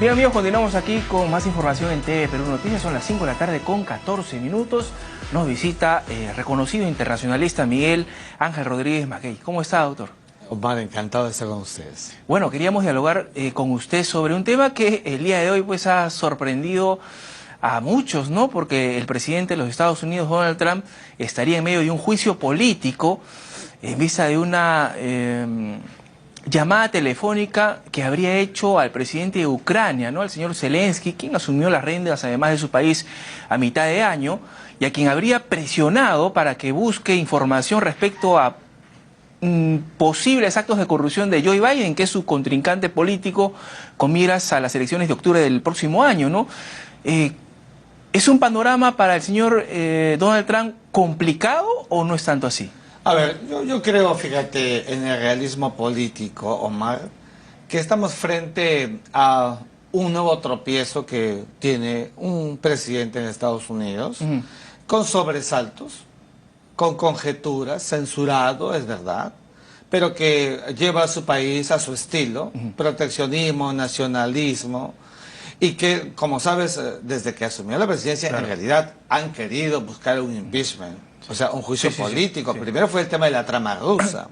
Bien amigos, continuamos aquí con más información en TV Perú Noticias. Son las 5 de la tarde con 14 minutos. Nos visita reconocido internacionalista Miguel Ángel Rodríguez Maguey. ¿Cómo está, doctor? Omar, encantado de estar con ustedes. Bueno, queríamos dialogar con usted sobre un tema que el día de hoy pues ha sorprendido a muchos, ¿no? Porque el presidente de los Estados Unidos, Donald Trump, estaría en medio de un juicio político en vista de una llamada telefónica que habría hecho al presidente de Ucrania, ¿no? Al señor Zelensky, quien asumió las riendas además de su país a mitad de año, y a quien habría presionado para que busque información respecto a posibles actos de corrupción de Joe Biden, que es su contrincante político con miras a las elecciones de octubre del próximo año, ¿no? ¿Es un panorama para el señor Donald Trump complicado o no es tanto así? A ver, yo creo, fíjate, en el realismo político, Omar, que estamos frente a un nuevo tropiezo que tiene un presidente en Estados Unidos, con sobresaltos, con conjeturas, censurado, es verdad, pero que lleva a su país a su estilo, proteccionismo, nacionalismo, y que, como sabes, desde que asumió la presidencia, en realidad han querido buscar un impeachment, o sea, un juicio político. Primero fue el tema de la trama rusa.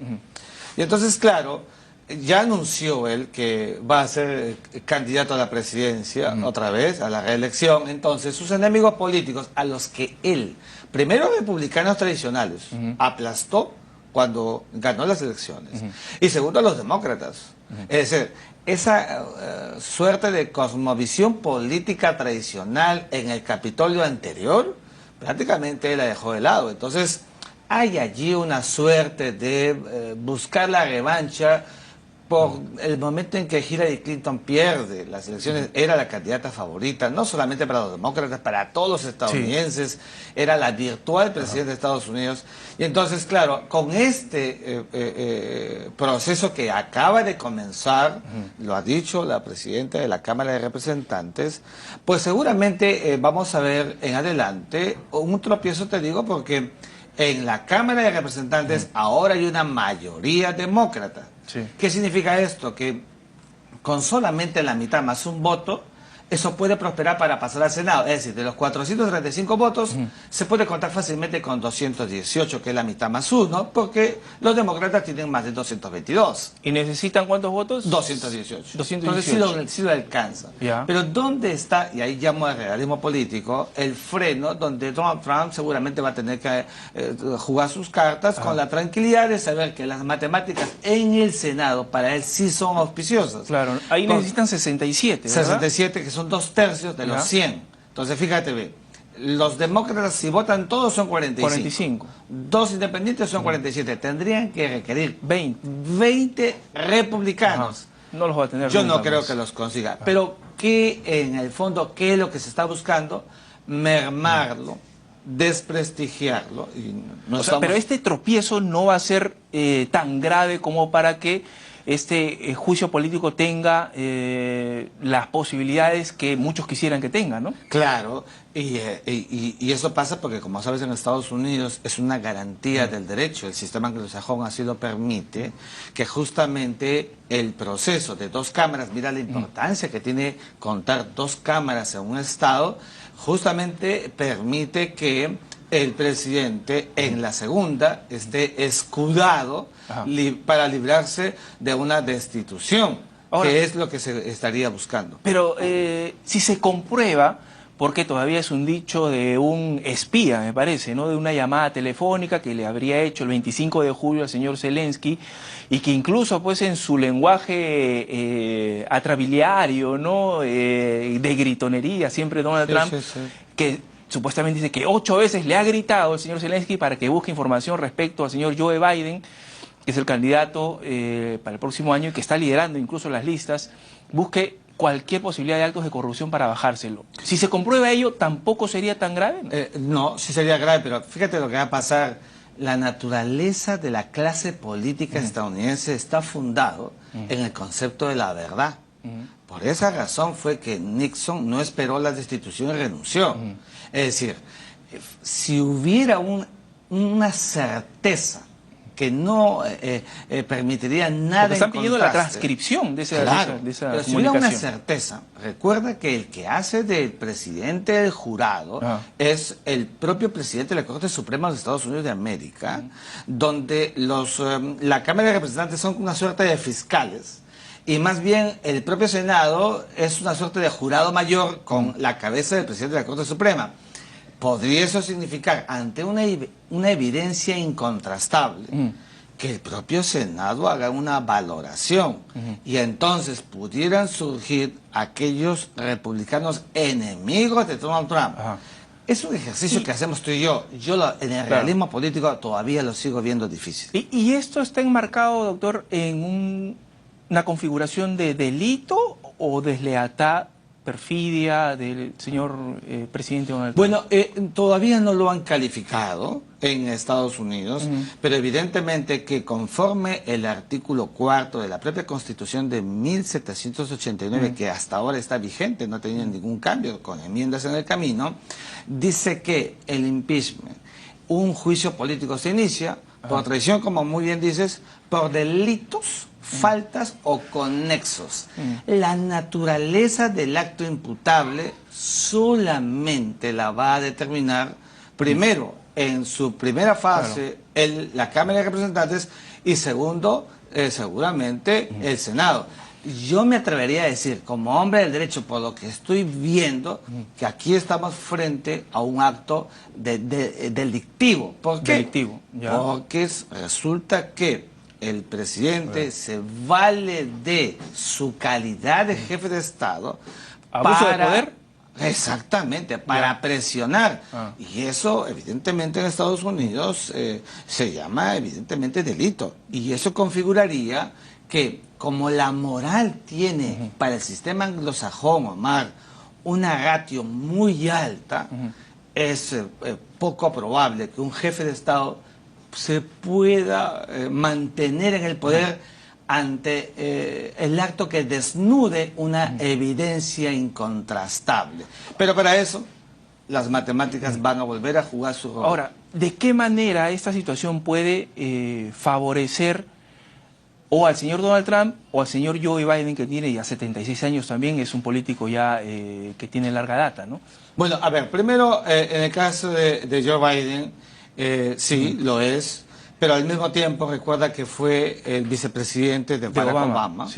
Y entonces, claro, ya anunció él que va a ser candidato a la presidencia, otra vez, a la reelección. Entonces, sus enemigos políticos, a los que él, primero republicanos tradicionales, aplastó cuando ganó las elecciones, y segundo a los demócratas. Es decir, esa suerte de cosmovisión política tradicional en el Capitolio anterior, prácticamente la dejó de lado. Entonces, hay allí una suerte de buscar la revancha por el momento en que Hillary Clinton pierde las elecciones. Era la candidata favorita, no solamente para los demócratas, para todos los estadounidenses. Era la virtual presidenta de Estados Unidos. Y entonces, claro, con este proceso que acaba de comenzar, lo ha dicho la presidenta de la Cámara de Representantes, pues seguramente vamos a ver en adelante un tropiezo, te digo, porque en la Cámara de Representantes ahora hay una mayoría demócrata. ¿Qué significa esto? Que con solamente la mitad más un voto, eso puede prosperar para pasar al Senado. Es decir, de los 435 votos, se puede contar fácilmente con 218, que es la mitad más uno, porque los demócratas tienen más de 222. ¿Y necesitan cuántos votos? 218. 218. Entonces sí lo alcanza. Pero ¿dónde está, y ahí llamo al realismo político, el freno donde Donald Trump seguramente va a tener que jugar sus cartas con la tranquilidad de saber que las matemáticas en el Senado para él sí son auspiciosas? Claro, ahí necesitan 67, ¿verdad? 67, que son 2/3 de los 100. Entonces, fíjate bien, los demócratas, si votan todos, son 45. Dos independientes son 47. Tendrían que requerir 20 republicanos. No los va a tener. Yo no creo que los consiga. Pero que en el fondo, ¿qué es lo que se está buscando? Mermarlo, desprestigiarlo. Y no pero este tropiezo no va a ser tan grave como para que este juicio político tenga las posibilidades que muchos quisieran que tenga, ¿no? Claro, y eso pasa porque, como sabes, en Estados Unidos es una garantía del derecho. El sistema anglosajón así lo permite, que justamente el proceso de dos cámaras, mira la importancia que tiene contar dos cámaras en un estado, justamente permite que el presidente en la segunda esté escudado para librarse de una destitución. Ahora, que es lo que se estaría buscando. Pero si se comprueba, porque todavía es un dicho de un espía, me parece, ¿no? De una llamada telefónica que le habría hecho el 25 de julio al señor Zelensky, y que incluso pues en su lenguaje atrabiliario, ¿no? De gritonería, siempre Donald Trump, que supuestamente dice que 8 veces le ha gritado el señor Zelensky para que busque información respecto al señor Joe Biden, que es el candidato para el próximo año y que está liderando incluso las listas, busque cualquier posibilidad de actos de corrupción para bajárselo. Si se comprueba ello, ¿tampoco sería tan grave? No, sí sería grave, pero fíjate lo que va a pasar. La naturaleza de la clase política estadounidense está fundado en el concepto de la verdad. Por esa razón fue que Nixon no esperó la destitución y renunció. Es decir, si hubiera una certeza que no permitiría nada. Porque están en pidiendo la contraste. transcripción de esa, Claro, de esa pero si hubiera una comunicación. certeza, recuerda que el que hace del presidente del jurado es el propio presidente de la Corte Suprema de los Estados Unidos de América, donde la Cámara de Representantes son una suerte de fiscales. Y más bien el propio Senado es una suerte de jurado mayor con la cabeza del presidente de la Corte Suprema. ¿Podría eso significar, ante una evidencia incontrastable, que el propio Senado haga una valoración? Y entonces pudieran surgir aquellos republicanos enemigos de Donald Trump. Es un ejercicio que hacemos tú y yo. En el realismo político todavía lo sigo viendo difícil. ¿Y esto está enmarcado, doctor, en una configuración de delito o deslealtad, perfidia del señor presidente Donald Trump? Bueno, todavía no lo han calificado en Estados Unidos, pero evidentemente que conforme el artículo 4 de la propia Constitución de 1789, que hasta ahora está vigente, no ha tenido ningún cambio, con enmiendas en el camino, dice que el impeachment, un juicio político se inicia por traición, como muy bien dices, por delitos, faltas o conexos. La naturaleza del acto imputable solamente la va a determinar primero, en su primera fase, la Cámara de Representantes, y segundo, seguramente el Senado. Yo me atrevería a decir, como hombre del derecho, por lo que estoy viendo, que aquí estamos frente a un acto delictivo. ¿Por qué? Delictivo, ya. Porque resulta que el presidente se vale de su calidad de jefe de Estado. ¿Abuso de poder? Exactamente, para presionar. Y eso, evidentemente, en Estados Unidos se llama, evidentemente, delito. Y eso configuraría que, como la moral tiene para el sistema anglosajón, Omar, una ratio muy alta, es poco probable que un jefe de Estado se pueda mantener en el poder ante el acto que desnude una evidencia incontrastable. Pero para eso, las matemáticas van a volver a jugar su rol. Ahora, ¿de qué manera esta situación puede favorecer o al señor Donald Trump o al señor Joe Biden, que tiene ya 76 años también, es un político ya que tiene larga data, ¿no? Bueno, a ver, primero, en el caso de Joe Biden, sí, lo es, pero al mismo tiempo recuerda que fue el vicepresidente de Barack Obama,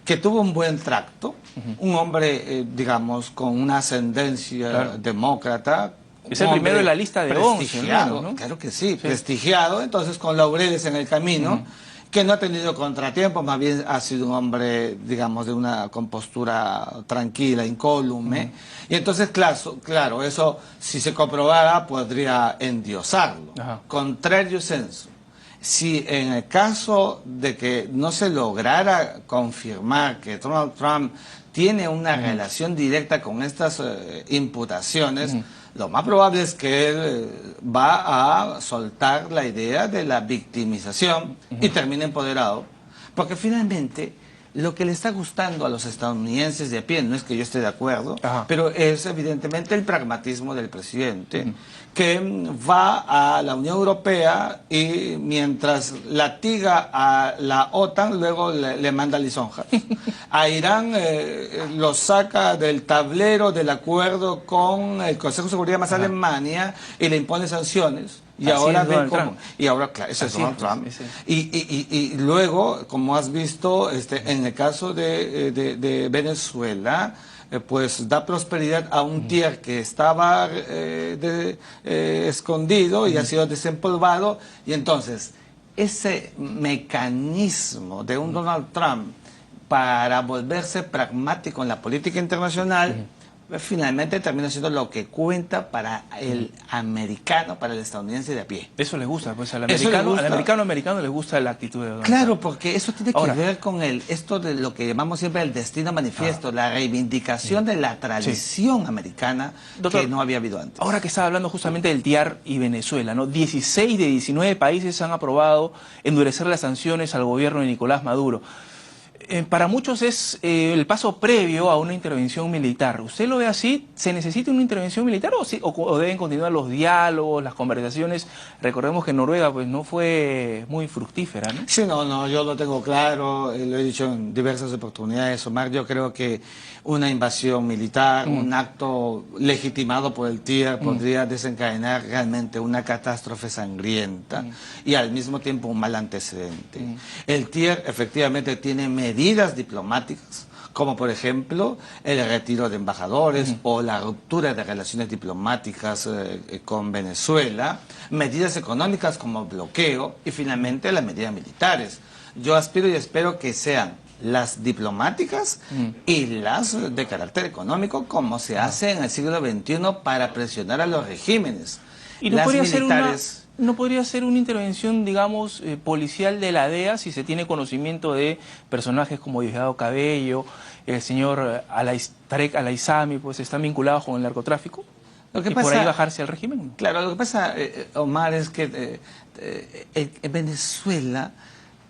que tuvo un buen tracto, un hombre, digamos, con una ascendencia demócrata. Es el primero de la lista de 11, ¿no? Claro que sí, prestigiado, entonces con laureles en el camino, que no ha tenido contratiempos, más bien ha sido un hombre, digamos, de una compostura tranquila, incólume. Y entonces, claro, eso, si se comprobara, podría endiosarlo. Contrario sensu. Si en el caso de que no se lograra confirmar que Donald Trump tiene una relación directa con estas imputaciones, lo más probable es que él va a soltar la idea de la victimización y termine empoderado. Porque finalmente lo que le está gustando a los estadounidenses de a pie, no es que yo esté de acuerdo, pero es evidentemente el pragmatismo del presidente, que va a la Unión Europea y mientras latiga a la OTAN, luego le manda lisonjas. A Irán lo saca del tablero del acuerdo con el Consejo de Seguridad más Alemania y le impone sanciones. Y ahora ven cómo. Y ahora, claro, ese es Donald Trump. Y luego, como has visto, en el caso de Venezuela, pues da prosperidad a un tier que estaba escondido y ha sido desempolvado. Y entonces, ese mecanismo de un Donald Trump para volverse pragmático en la política internacional, finalmente termina siendo lo que cuenta para el americano, para el estadounidense de a pie. Eso le gusta, pues al americano le gusta la actitud de Donald Trump. Claro, porque eso tiene que ver con esto de lo que llamamos siempre el destino manifiesto, la reivindicación de la tradición americana, doctor, que no había habido antes. Ahora que estaba hablando justamente del TIAR y Venezuela, ¿no? 16 de 19 países han aprobado endurecer las sanciones al gobierno de Nicolás Maduro. para muchos es el paso previo a una intervención militar. ¿Usted lo ve así? ¿Se necesita una intervención militar o deben continuar los diálogos, las conversaciones? Recordemos que Noruega pues no fue muy fructífera, ¿no? Sí, no, yo lo tengo claro, lo he dicho en diversas oportunidades, Omar. Yo creo que una invasión militar, un acto legitimado por el TIER podría desencadenar realmente una catástrofe sangrienta y al mismo tiempo un mal antecedente. El TIER efectivamente tiene medidas diplomáticas, como por ejemplo el retiro de embajadores o la ruptura de relaciones diplomáticas con Venezuela, medidas económicas como bloqueo y finalmente las medidas militares. Yo aspiro y espero que sean las diplomáticas y las de carácter económico, como se hace en el siglo XXI para presionar a los regímenes. ¿Y no Las podría militares... ¿No podría ser una intervención, digamos, policial de la DEA si se tiene conocimiento de personajes como Diosdado Cabello, el señor Tarek Al-Aissami, pues están vinculados con el narcotráfico? Lo que y pasa, por ahí bajarse al régimen. Claro, lo que pasa, Omar, es que Venezuela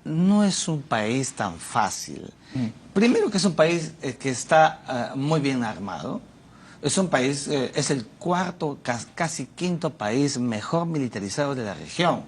no es un país tan fácil. Primero que es un país que está muy bien armado. Es un país, es el cuarto, casi quinto país mejor militarizado de la región.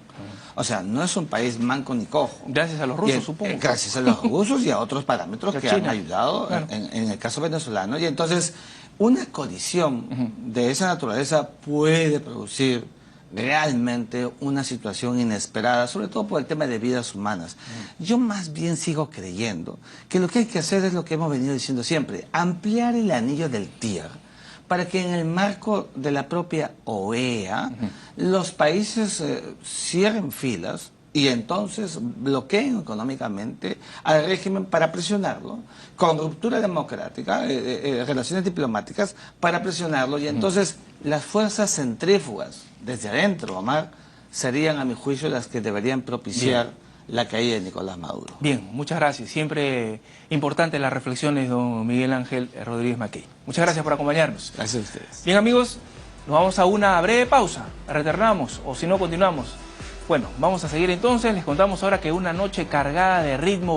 O sea, no es un país manco ni cojo. Gracias a los rusos, supongo. Gracias a los rusos y a otros parámetros que han ayudado claro. en el caso venezolano. Y entonces, una colisión de esa naturaleza puede producir realmente una situación inesperada, sobre todo por el tema de vidas humanas. Yo más bien sigo creyendo que lo que hay que hacer es lo que hemos venido diciendo siempre, ampliar el anillo del TIER, para que en el marco de la propia OEA los países cierren filas y entonces bloqueen económicamente al régimen para presionarlo, con ruptura democrática, relaciones diplomáticas para presionarlo, y entonces las fuerzas centrífugas desde adentro, Omar, serían a mi juicio las que deberían propiciar la caída de Nicolás Maduro. Bien, muchas gracias. Siempre importantes las reflexiones de don Miguel Ángel Rodríguez Mackey. Muchas gracias por acompañarnos. Gracias a ustedes. Bien, amigos, nos vamos a una breve pausa. Retornamos o si no continuamos. Bueno, vamos a seguir entonces. Les contamos ahora que una noche cargada de ritmo